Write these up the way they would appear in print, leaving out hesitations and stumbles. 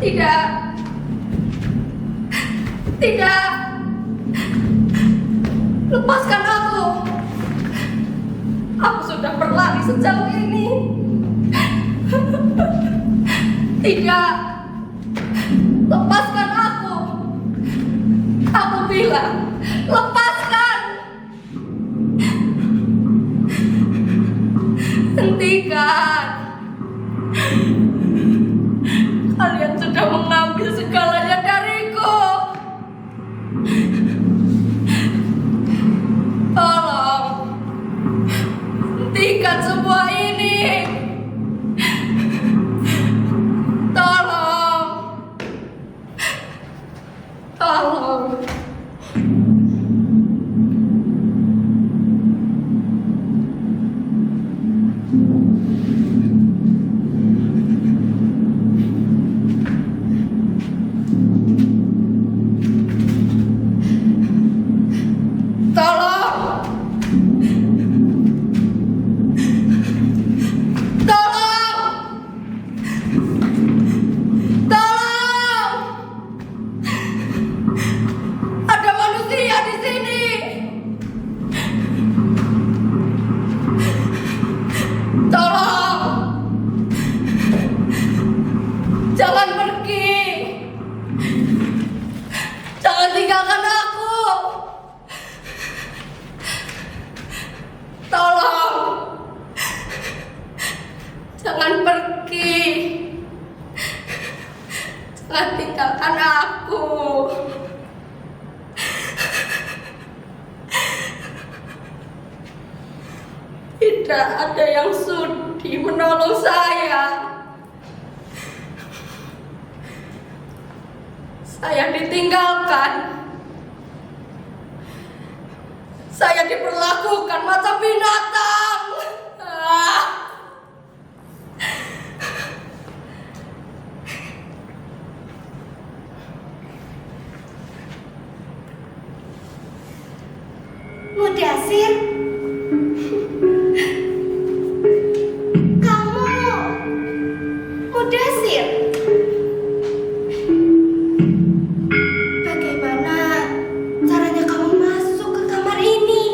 Tidak. Tidak. Lepaskan aku. Aku sudah berlari sejauh ini. Tidak. Lepaskan aku. Aku bilang, lepaskan. Hentikan. Kalian sudah mengambil segalanya dariku. Tolong hentikan semua ini. Tolong. Tolong. Jangan pergi. Jangan tinggalkan aku. Tolong. Jangan pergi. Jangan tinggalkan aku. Tidak ada yang sudi menolong saya. Saya ditinggalkan. Saya diperlakukan macam binatang. Mudasir, kamu, Mudasir, bagaimana caranya kamu masuk ke kamar ini?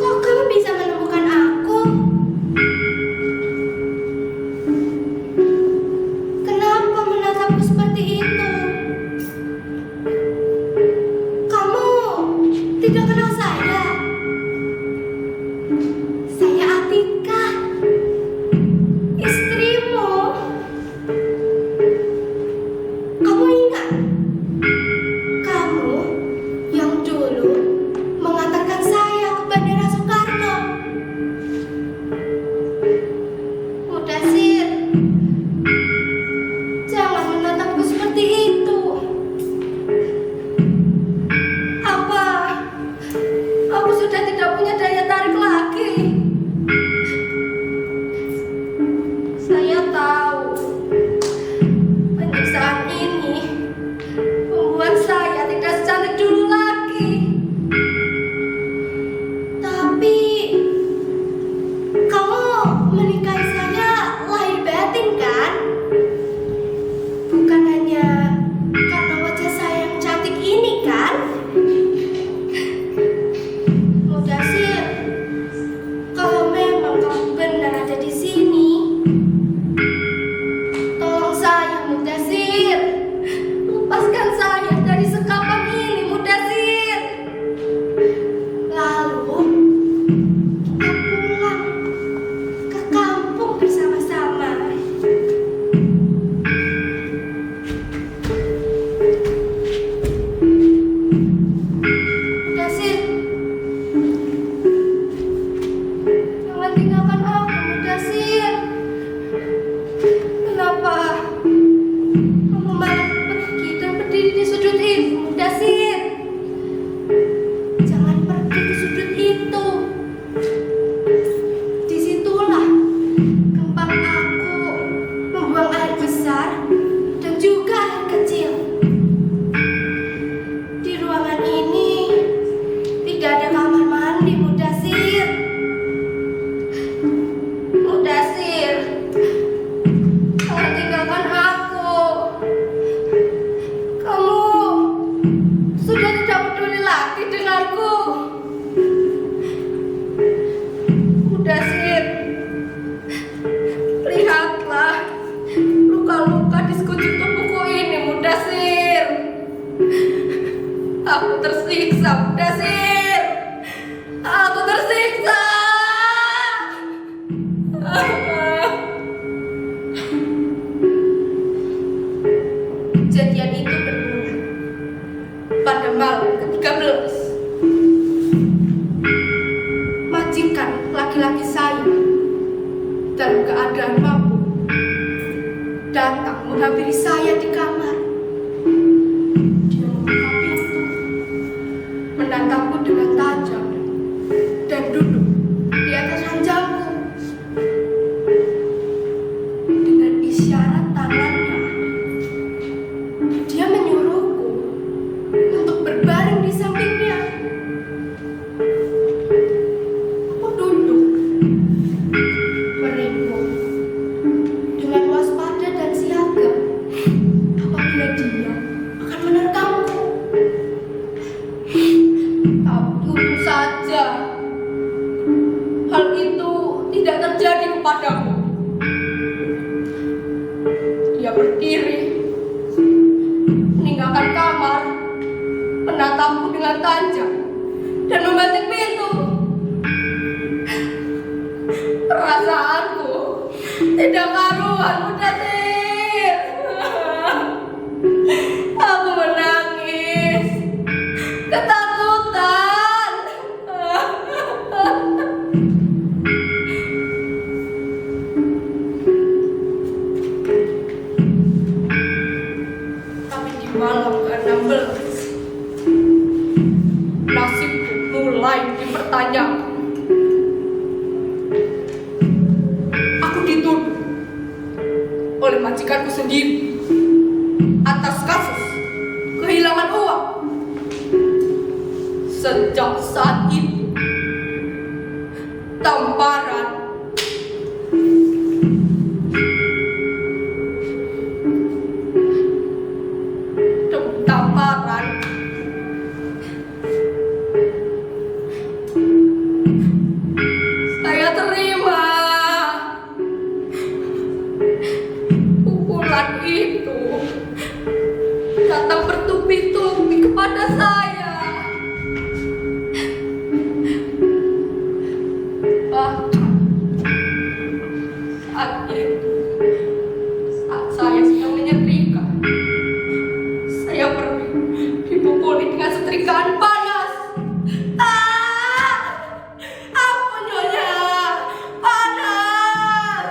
Kok kamu bisa menemukan aku? Kenapa menatapku seperti itu? Tidak kenal saya. Saya Atika. tersiksa, Mudasir. Aku tersiksa. Kejadian itu bermula pada malam ke-13. Majikan laki-laki saya dalam keadaan mabuk datang menghampiri saya di kamar. Dia membuka pintu, menatapku dengan tajam, dan duduk di atas ranjangku. Dengan isyarat tangannya, dia menyuruhku untuk berbaring di sampingnya. Aku duduk, meringkuk, dengan waspada dan siaga apabila dia akan menerkamku. Tapi untung saja hal itu tidak terjadi kepadaku. Dia berdiri, meninggalkan kamar, menatapku dengan tajam, dan membanting pintu. Perasaanku tidak karuan, Mudasir. Aku menangis, ketakutan. Tapi di malam ke-16, nasibku mulai dipertanyakan. Aku dituduh oleh majikanku sendiri atas kasus kehilangan uang. Sejak saat itu, tamparan demi tamparan saya terima. Pukulan itu datang bertubi-tubi kepada saya. Bahkan saat itu, saat saya sedang menyetrika, saya pernah dipukuli dengan setrikaan panas. Ampun, Nyonya, panas.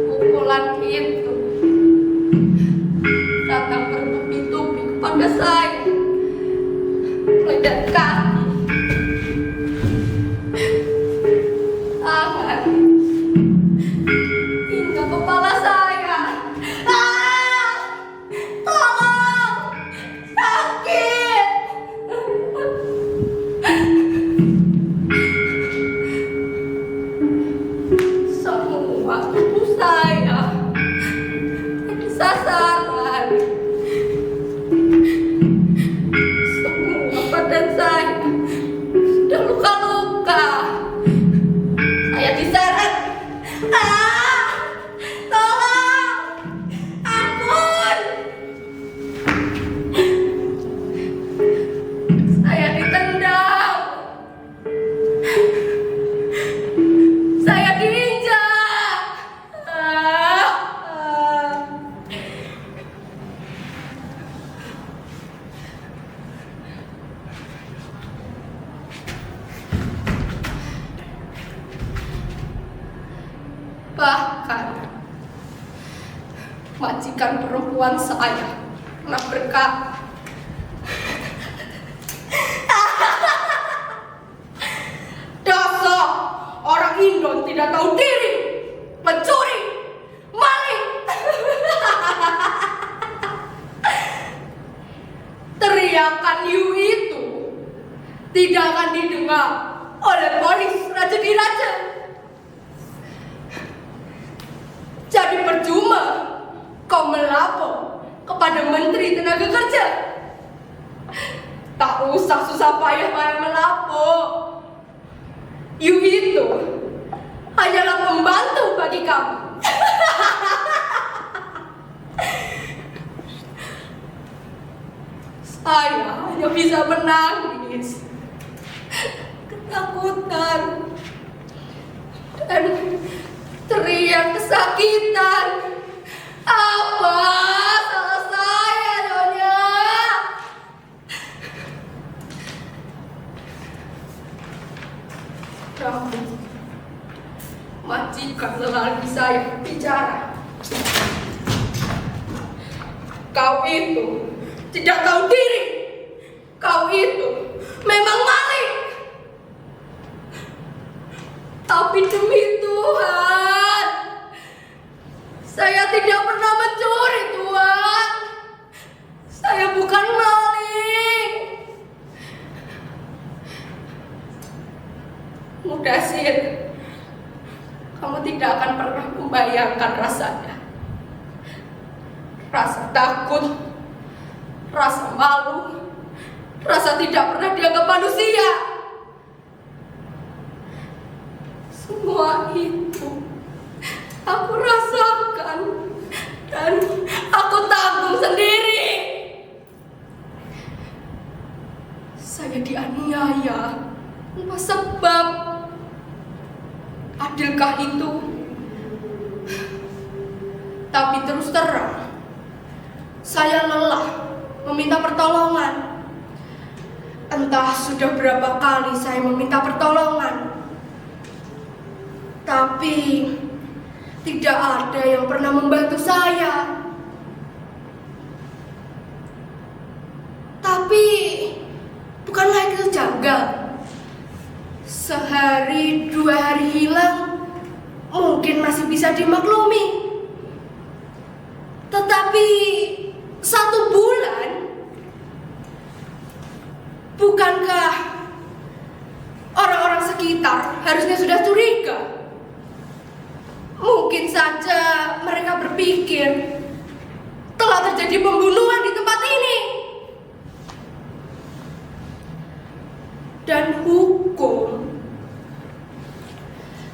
Pukulan itu datang bertubi-tubi kepada saya, mulai dari kaki, tangan, hingga kepala saya. Tolong, sakit. Semua tubuh saya jadi sasaran. Semua badan saya sudah luka-luka. Saya diseret. Tolong, ampun. Saya ditendang. Saya diinjak. Bahkan majikan perempuan saya pernah berkata, dasar orang Indon tidak tahu diri, mencuri, maling. Teriakan Yu itu tidak akan didengar oleh polis Raja Diraja. Jadi percuma kau melapor kepada Menteri Tenaga Kerja. Tak usah susah payah melapor. Yu itu hanyalah pembantu bagi kamu. Saya hanya bisa menangis, ketakutan, dan teriak kesakitan. Apa salah saya, Nyonya? Namun, majikan lelaki saya bicara. Kau itu tidak tahu diri. Kau itu memang maling. Tapi demi Tuhan, saya tidak pernah mencuri, Tuhan. Saya bukan maling. Mudasir, kamu tidak akan pernah membayangkan rasanya. Rasa takut, rasa malu, rasa tidak pernah dianggap manusia. Semua itu aku rasakan dan aku tanggung sendiri. Saya dianiaya. Apa sebab? Adilkah itu? Tapi terus terang, saya lelah meminta pertolongan. Entah sudah berapa kali saya meminta pertolongan, tapi tidak ada yang pernah membantu saya. Tapi bukanlah itu janggal. Sehari, 2 hari hilang mungkin masih bisa dimaklumi. Tetapi 1 bulan, bukankah orang-orang sekitar harusnya sudah curiga? Mungkin saja mereka berpikir telah terjadi pembunuhan di tempat ini. Dan hukum,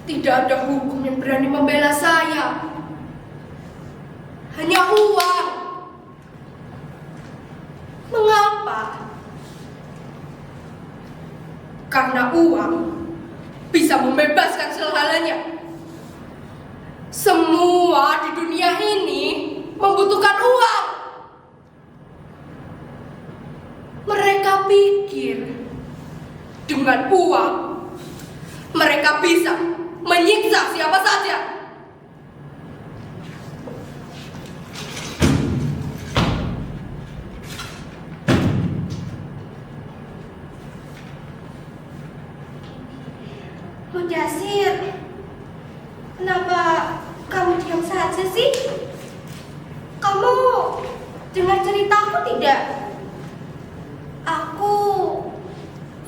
tidak ada hukum yang berani membela saya. Hanya uang. Mengapa? Karena uang bisa membebaskan segalanya. Semua di dunia ini membutuhkan uang. Mereka pikir dengan uang mereka bisa menyiksa siapa saja. Mudasir, kenapa kamu diam saja sih? Kamu dengar ceritaku tidak? Aku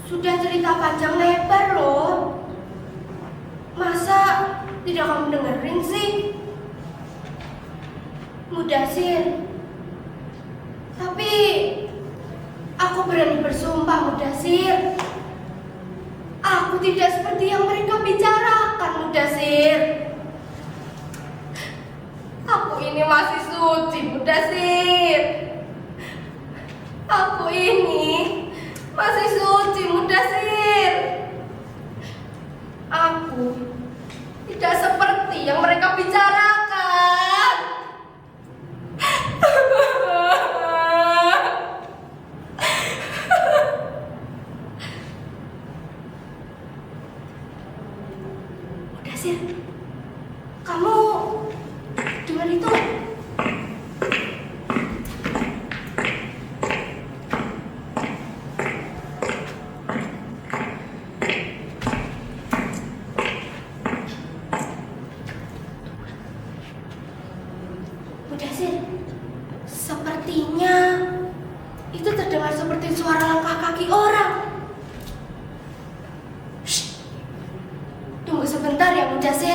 sudah cerita panjang lebar loh. Masa tidak kamu dengerin sih? Mudasir, tapi aku berani bersumpah, Mudasir, aku tidak seperti yang mereka bicarakan, Mudasir. Aku ini masih suci, Mudasir. Aku ini masih suci, Mudasir. Aku tidak seperti yang mereka bicarakan. Mudasir, kamu dengar itu? Mudasir, sepertinya itu terdengar seperti suara langkah kaki orang. Shh, tunggu sebentar ya, Mudasir.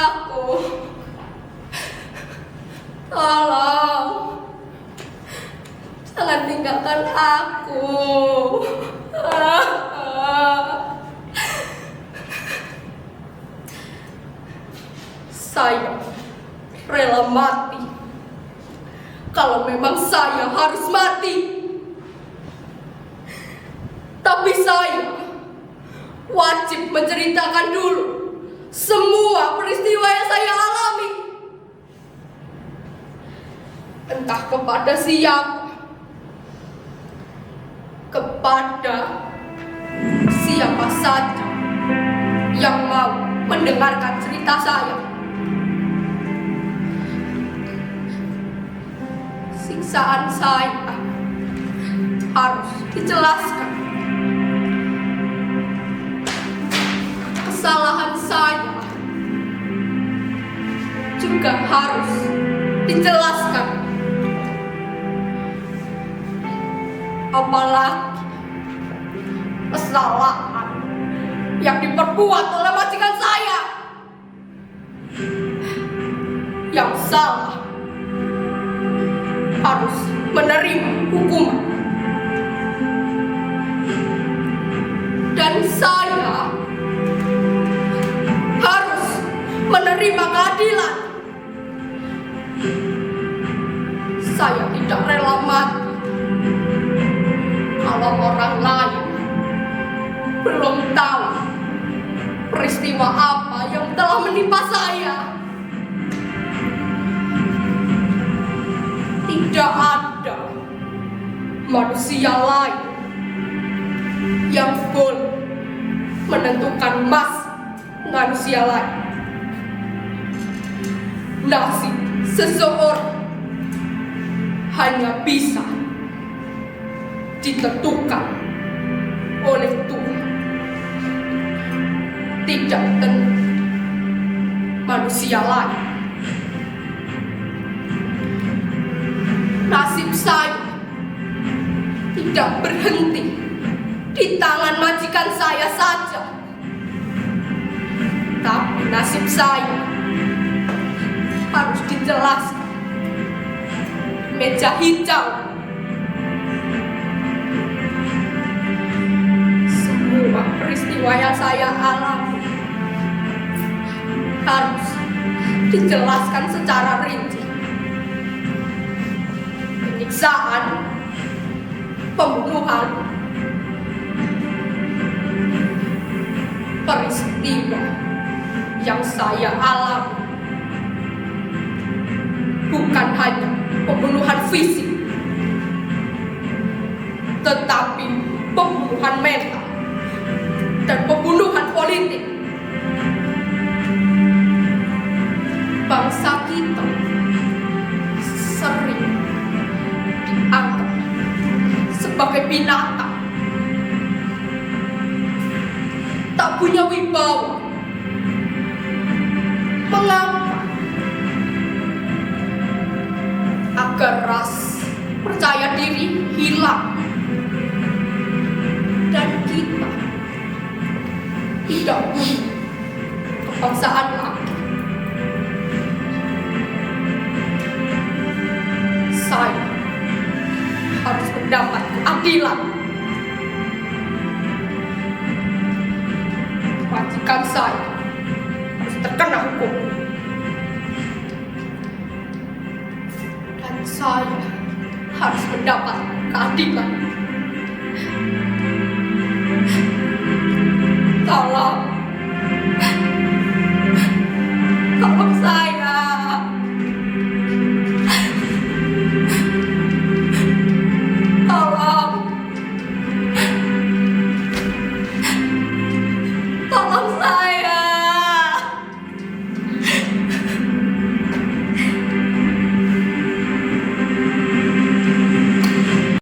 aku. Tolong, jangan tinggalkan aku. Saya rela mati kalau memang saya harus mati. Tapi saya wajib menceritakan dulu semua peristiwa yang saya alami. Entah kepada siapa, kepada siapa saja yang mau mendengarkan cerita saya. Siksaan saya harus dijelaskan. Kesalahan saya juga harus dijelaskan. Apalagi kesalahan yang diperbuat oleh majikan saya. Yang salah harus menerima hukuman. Dan saya harus menerima keadilan. Saya tidak rela mati kalau orang lain belum tahu peristiwa apa yang telah menimpa saya. Tidak ada manusia lain yang boleh menentukan manusia lain. Nasib seseorang hanya bisa ditentukan oleh Tuhan, tidak tentu manusia lain. Nasib saya tidak berhenti di tangan majikan saya saja, tapi nasib saya harus dijelaskan di meja hijau. Semua peristiwa yang saya alami harus dijelaskan secara rinci. Penyiksaan, pembunuhan, peristiwa yang saya alami bukan hanya pembunuhan fisik, tetapi pembunuhan mental dan pembunuhan politik. Bangsa kita sering dianggap sebagai binatang, tak punya wibawa. Mengapa? Agar ras percaya diri hilang dan kita tidak punya kebangsaan lagi. Saya harus mendapat keadilan. Majikan saya harus terkena hukum. Dan saya harus mendapat keadilan.